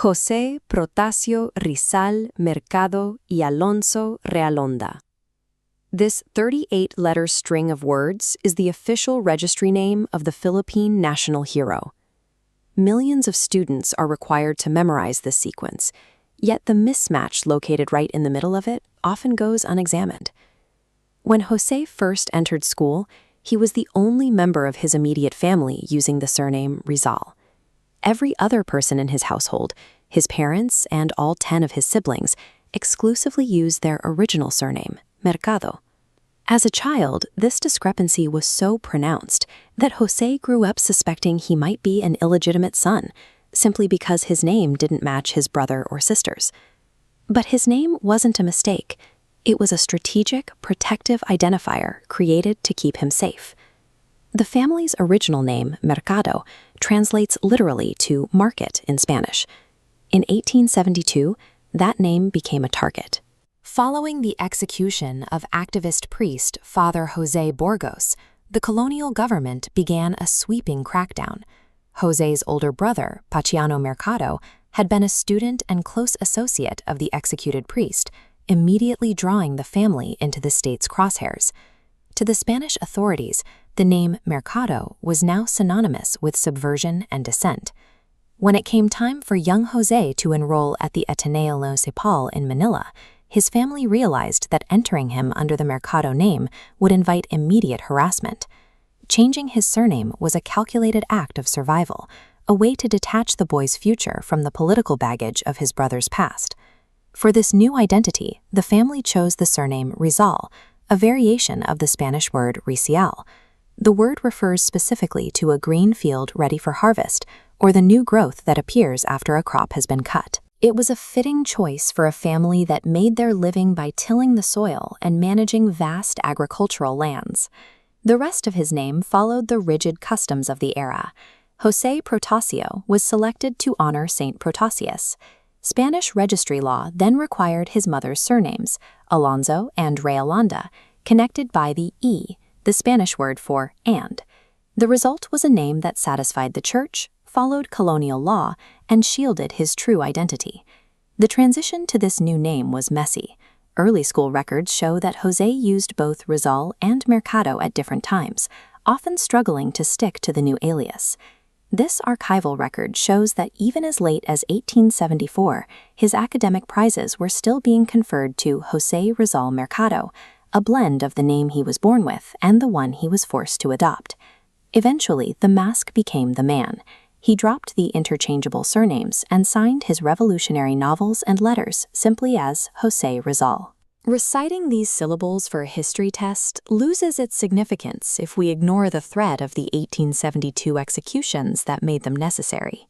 José Protasio Rizal Mercado y Alonso Realonda. This 38-letter string of words is the official registry name of the Philippine national hero. Millions of students are required to memorize this sequence, yet the mismatch located right in the middle of it often goes unexamined. When José first entered school, he was the only member of his immediate family using the surname Rizal. Every other person in his household, his parents and all 10 of his siblings, exclusively used their original surname, Mercado. As a child, this discrepancy was so pronounced that José grew up suspecting he might be an illegitimate son, simply because his name didn't match his brother or sisters. But his name wasn't a mistake. It was a strategic, protective identifier created to keep him safe. The family's original name, Mercado, translates literally to market in Spanish. In 1872, that name became a target. Following the execution of activist priest Father José Burgos, the colonial government began a sweeping crackdown. José's older brother, Paciano Mercado, had been a student and close associate of the executed priest, immediately drawing the family into the state's crosshairs. To the Spanish authorities, the name Mercado was now synonymous with subversion and dissent. When it came time for young José to enroll at the Ateneo Municipal in Manila, his family realized that entering him under the Mercado name would invite immediate harassment. Changing his surname was a calculated act of survival, a way to detach the boy's future from the political baggage of his brother's past. For this new identity, the family chose the surname Rizal, a variation of the Spanish word Rizal. The word refers specifically to a green field ready for harvest, or the new growth that appears after a crop has been cut. It was a fitting choice for a family that made their living by tilling the soil and managing vast agricultural lands. The rest of his name followed the rigid customs of the era. José Protasio was selected to honor Saint Protasius. Spanish registry law then required his mother's surnames, Alonso and Realonda, connected by the E, the Spanish word for and. The result was a name that satisfied the church, followed colonial law, and shielded his true identity. The transition to this new name was messy. Early school records show that José used both Rizal and Mercado at different times, often struggling to stick to the new alias. This archival record shows that even as late as 1874, his academic prizes were still being conferred to José Rizal Mercado, a blend of the name he was born with and the one he was forced to adopt. Eventually, the mask became the man. He dropped the interchangeable surnames and signed his revolutionary novels and letters simply as José Rizal. Reciting these syllables for a history test loses its significance if we ignore the threat of the 1872 executions that made them necessary.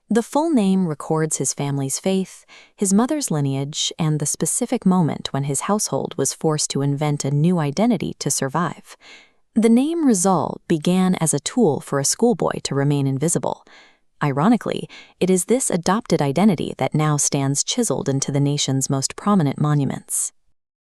The full name records his family's faith, his mother's lineage, and the specific moment when his household was forced to invent a new identity to survive. The name Rizal began as a tool for a schoolboy to remain invisible. Ironically, it is this adopted identity that now stands chiseled into the nation's most prominent monuments.